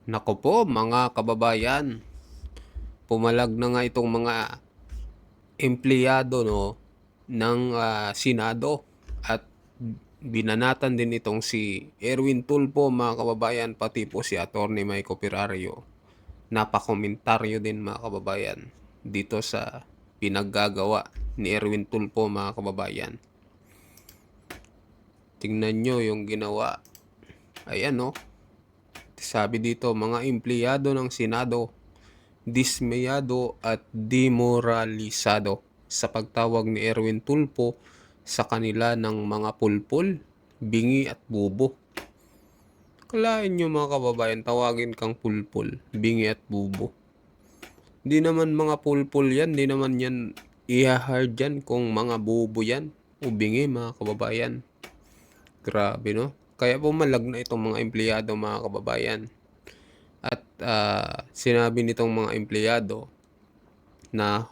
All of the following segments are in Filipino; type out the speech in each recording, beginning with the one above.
Naku po mga kababayan, pumalag na nga itong mga empleyado ng Senado at binanatan din itong si Erwin Tulfo mga kababayan, pati po si Atty. Mike Operario. Napakomentaryo din mga kababayan dito sa pinaggagawa ni Erwin Tulfo mga kababayan. Tingnan nyo yung ginawa. Ayan sabi dito, mga empleyado ng Senado dismayado at demoralisado sa pagtawag ni Erwin Tulfo sa kanila ng mga pulpul, bingi at bubo. Kalain nyo mga kababayan, tawagin kang pulpul, bingi at bubo. Di naman mga pulpul yan, di naman yan i-hard yan kung mga bubo yan o bingi mga kababayan. Grabe Kaya pumalag na itong mga empleyado mga kababayan. At sinabi nitong mga empleyado na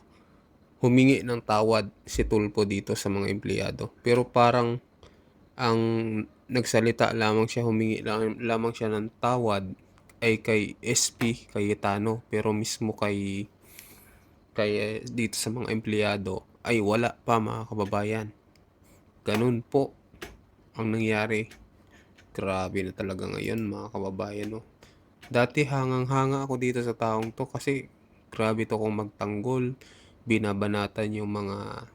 humingi ng tawad si Tulfo dito sa mga empleyado. Pero parang ang nagsalita lamang siya, humingi lamang siya ng tawad ay kay SP Cayetano, pero mismo kay dito sa mga empleyado ay wala pa mga kababayan. Ganun po ang nangyari. Grabe na talaga ngayon mga kababayan Dati hangang-hanga ako dito sa taong to kasi grabe to kung magtanggol. Binabanatan yung mga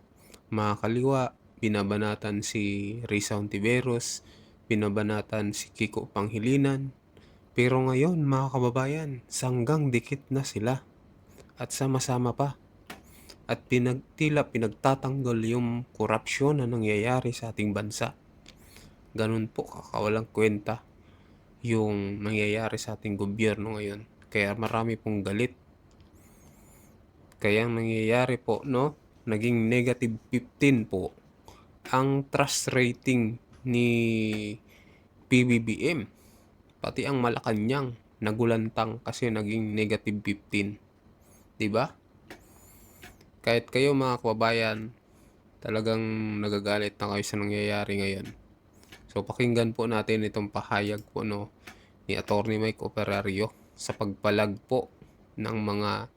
kaliwa, binabanatan si Risa Hontiveros, binabanatan si Kiko Panghilinan. Pero ngayon mga kababayan, sanggang dikit na sila at sama-sama pa. At pinagtatanggol yung korupsyon na nangyayari sa ating bansa. Ganun po kakawalang kwenta yung nangyayari sa ating gobyerno ngayon. Kaya marami pong galit. Kaya ang nangyayari po, naging negative 15 po ang trust rating ni PBBM. Pati ang Malacanang nagulantang kasi naging negative 15. Diba? Kahit kayo mga kababayan, talagang nagagalit na kayo sa nangyayari ngayon. So pakinggan po natin itong pahayag po ni Atty. Mike Operario sa pagpalag po ng mga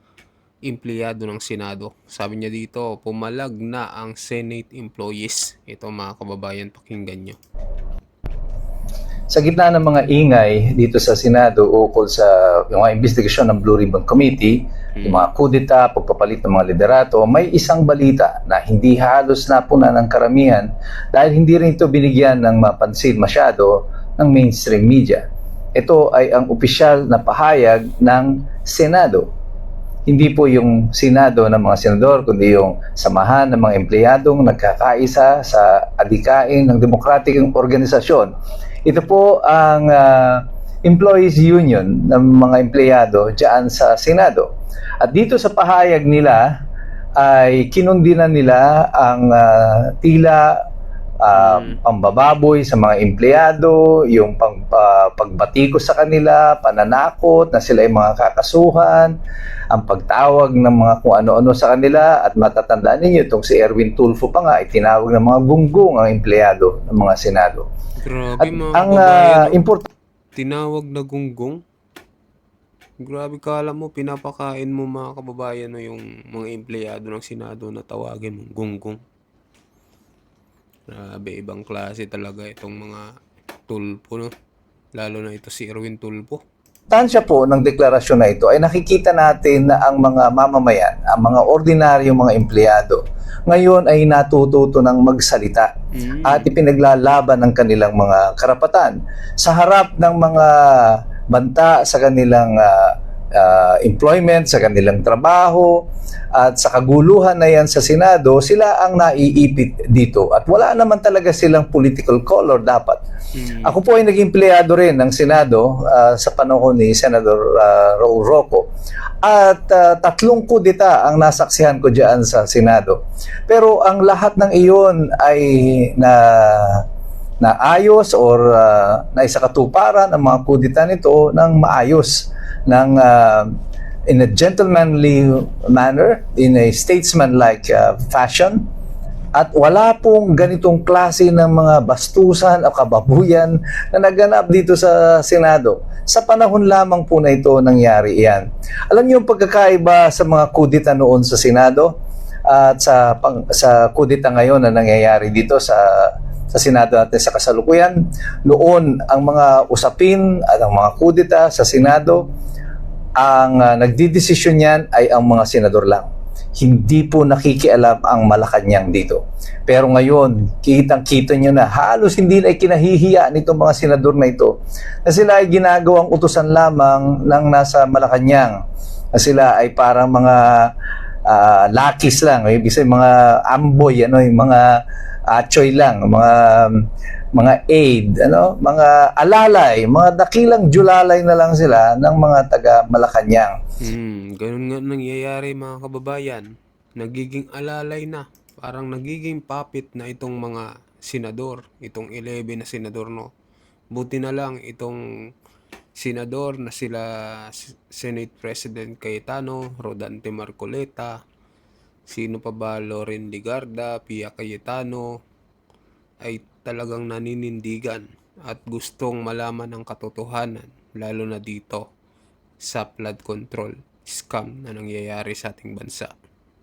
empleyado ng Senado. Sabi niya dito, pumalag na ang Senate employees. Ito mga kababayan, pakinggan nyo. Sa gitna ng mga ingay dito sa Senado ukol sa yung mga investigasyon ng Blue Ribbon Committee, yung mga kudeta, pagpapalit ng mga liderato, may isang balita na hindi halos napunan ng karamihan dahil hindi rin ito binigyan ng mapansin masyado ng mainstream media. Ito ay ang opisyal na pahayag ng Senado. Hindi po yung Senado ng mga senador, kundi yung samahan ng mga empleyadong nagkakaisa sa adikain ng demokratikong organisasyon. Ito po ang Employees Union ng mga empleyado dyan sa Senado. At dito sa pahayag nila ay kinundinan nila ang tila pambababoy sa mga empleyado, yung pagbatikos sa kanila, pananakot na sila ay mga kakasuhan, ang pagtawag ng mga kung ano-ano sa kanila, at matatandaan ninyo itong si Erwin Tulfo pa nga, itinawag ng mga gunggong ang empleyado ng mga Senado. Grabe At mga ang importante, tinawag na gunggong. Grabe, kala mo pinapakain mo mga kababayan yung mga empleyado ng Senado na tawagin mong gunggong. Grabe, ibang klase talaga itong mga Tulfo lalo na ito si Erwin Tulfo. Tansya po ng deklarasyon na ito ay nakikita natin na ang mga mamamayan, ang mga ordinaryong mga empleyado, ngayon ay natututo ng magsalita at ipinaglalaban ng kanilang mga karapatan sa harap ng mga banta sa kanilang employment, sa kanilang trabaho, at sa kaguluhan na yan sa Senado, sila ang naiipit dito. At wala naman talaga silang political color dapat. Ako po ay naging empleyado rin ng Senado sa panahon ni Senator Raul Roco. At 3 kudeta ang nasaksihan ko dyan sa Senado. Pero ang lahat ng iyon ay naayos or naisakatuparan ang mga kudeta nito ng maayos, in a gentlemanly manner, in a statesman-like fashion. At wala pong ganitong klase ng mga bastusan o kababuyan na naganap dito sa Senado. Sa panahon lamang po na ito nangyari yan. Alam niyo yung pagkakaiba sa mga kudita noon sa Senado at sa kudita ngayon na nangyayari dito sa Senado natin sa kasalukuyan. Noon, ang mga usapin at ang mga kudita sa Senado, ang nagdidesisyon yan ay ang mga senador lang. Hindi po nakikialam ang Malacanang dito. Pero ngayon, kitang-kita nyo na halos hindi na ikinahihiya nitong mga senador na ito na sila ay ginagawang utusan lamang ng nasa Malacanang. Na sila ay parang mga lakis lang, ibig sabihin mga amboy, yung mga atchoy lang, mga aid, mga alalay, mga dakilang julalay na lang sila ng mga taga Malacanang. Ganun nga nangyayari mga kababayan. Nagiging alalay na. Parang nagiging puppet na itong mga senador. Itong 11 na senador, no? Buti na lang itong senador na sila Senate President Cayetano, Rodante Marcoleta, sino pa ba, Loren Legarda, Pia Cayetano, ay talagang naninindigan at gustong malaman ang katotohanan, lalo na dito sa flood control scam na nangyayari sa ating bansa.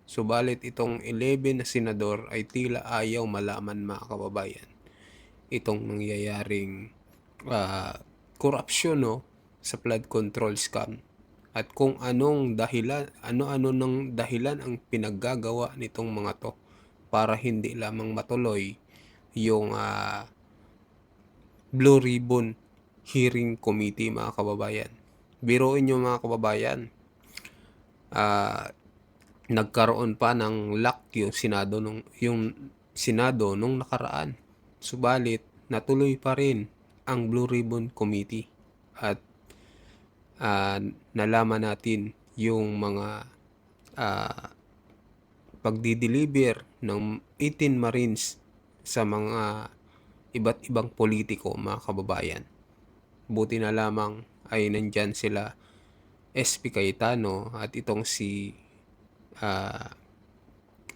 Subalit itong 11 na senador ay tila ayaw malaman mga kababayan itong nangyayaring korupsyon, no, sa flood control scam at kung anong dahilan, ano-ano ng dahilan ang pinaggagawa nitong mga to para hindi lamang matuloy yung Blue Ribbon Hearing Committee mga kababayan. Biruin nyo mga kababayan, nagkaroon pa ng lock yung Senado nung nakaraan. Subalit natuloy pa rin ang Blue Ribbon Committee at nalaman natin yung mga pagdi-deliver ng 18 Marines sa mga iba't ibang politiko mga kababayan. Buti na lamang ay nandyan sila SP Cayetano at itong si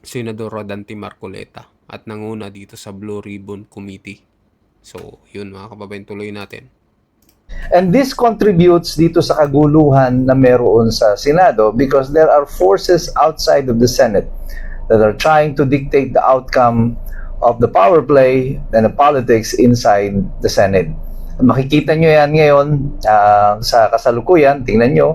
Senador Rodante Marcoleta at nanguna dito sa Blue Ribbon Committee. So, yun mga kababayan, tuloy natin. And this contributes dito sa kaguluhan na meron sa Senado because there are forces outside of the Senate that are trying to dictate the outcome of the power play and the politics inside the Senate. Makikita nyo yan ngayon sa kasalukuyan. Tingnan nyo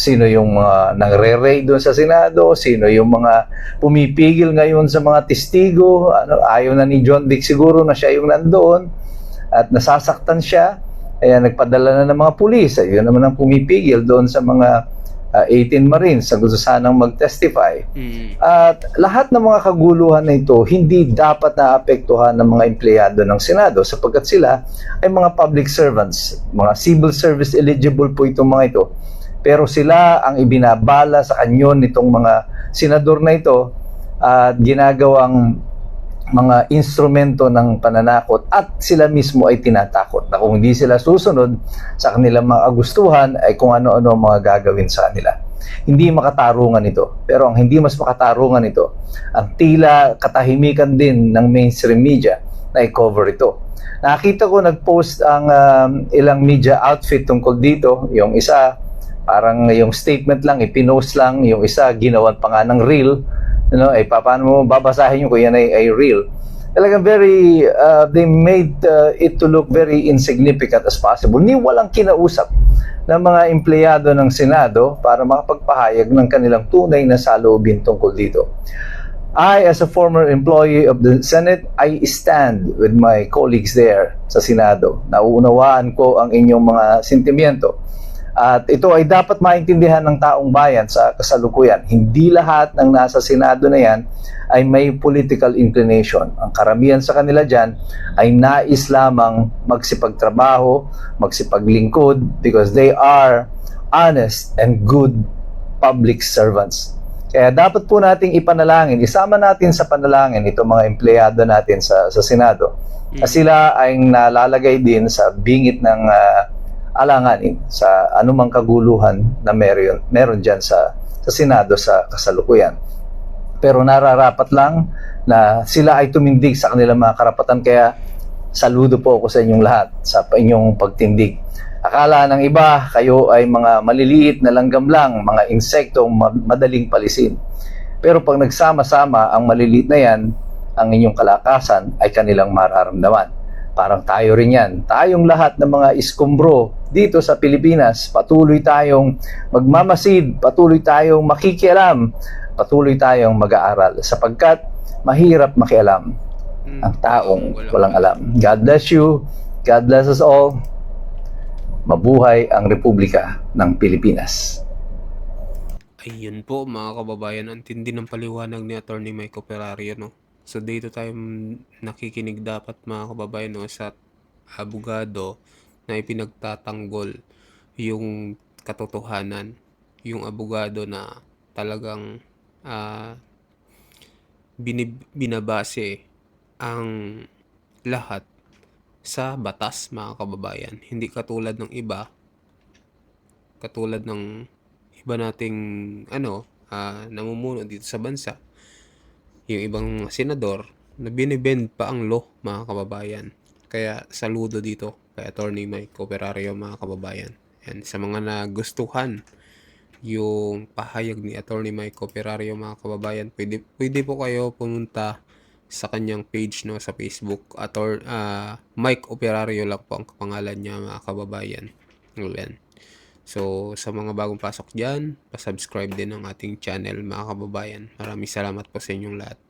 sino yung mga nagre-raid doon sa Senado, sino yung mga pumipigil ngayon sa mga testigo. Ayaw na ni John Vic siguro na siya yung nandoon at nasasaktan siya. Kaya nagpadala na ng mga pulis. Ayun naman ang pumipigil doon sa mga 18 Marines na gusto sanang mag-testify. At lahat ng mga kaguluhan na ito hindi dapat naapektuhan ng mga empleyado ng Senado sapagkat sila ay mga public servants, mga civil service eligible po itong mga ito. Pero sila ang ibinabala sa kanyon nitong mga senador na ito at ginagawang mga instrumento ng pananakot at sila mismo ay tinatakot na kung hindi sila susunod sa kanilang mga agustuhan ay kung ano-ano mga gagawin sa kanila. Hindi makatarungan ito. Pero ang hindi mas makatarungan ito, ang tila katahimikan din ng mainstream media na i-cover ito. Nakita ko nag-post ang ilang media outfit tungkol dito. Yung isa, parang yung statement lang, ipinost lang. Yung isa, ginawan pa nga ng reel. Paano mo babasahin yung kung yan ay real. Talagang very, they made it to look very insignificant as possible. Ni walang kinausap ng mga empleyado ng Senado para makapagpahayag ng kanilang tunay na saloobin tungkol dito. I, as a former employee of the Senate, I stand with my colleagues there sa Senado. Nauunawaan ko ang inyong mga sentimiento. At ito ay dapat maintindihan ng taong bayan sa kasalukuyan. Hindi lahat ng nasa Senado na yan ay may political inclination. Ang karamihan sa kanila dyan ay nais lamang magsipagtrabaho, magsipaglingkod because they are honest and good public servants. Kaya dapat po nating ipanalangin, isama natin sa panalangin itong mga empleyado natin sa Senado. Sila ay nalalagay din sa bingit ng alanganin sa anumang kaguluhan na meron dyan sa Senado sa kasalukuyan. Pero nararapat lang na sila ay tumindig sa kanilang mga karapatan. Kaya saludo po ako sa inyong lahat sa inyong pagtindig. Akala ng iba, kayo ay mga maliliit na langgam lang, mga insektong madaling palisin. Pero pag nagsama-sama ang maliliit na yan, ang inyong kalakasan ay kanilang mararamdaman. Parang tayo rin yan. Tayong lahat ng mga iskumbro dito sa Pilipinas, patuloy tayong magmamasid, patuloy tayong makikialam, patuloy tayong mag-aaral sapagkat mahirap makialam ang taong walang alam. God bless you. God bless us all. Mabuhay ang Republika ng Pilipinas. Ayun po mga kababayan, ang tindi ng paliwanag ni Attorney Mike Operario, no? So dito tayo nakikinig dapat mga kababayan, no, sa abogado na ipinagtatanggol yung katotohanan. Yung abogado na talagang binabase ang lahat sa batas mga kababayan. Hindi katulad ng iba, nating namumuno dito sa bansa, yung ibang senador na binibend pa ang law mga kababayan. Kaya saludo dito kay Attorney Mike Operario mga kababayan. And sa mga nagustuhan yung pahayag ni Attorney Mike Operario mga kababayan, pwede po kayo pumunta sa kanyang page, no, sa Facebook, Mike Operario lang po ang pangalan niya mga kababayan. Ayan. So sa mga bagong pasok dyan, pasubscribe din ng ating channel mga kababayan. Maraming salamat po sa inyong lahat.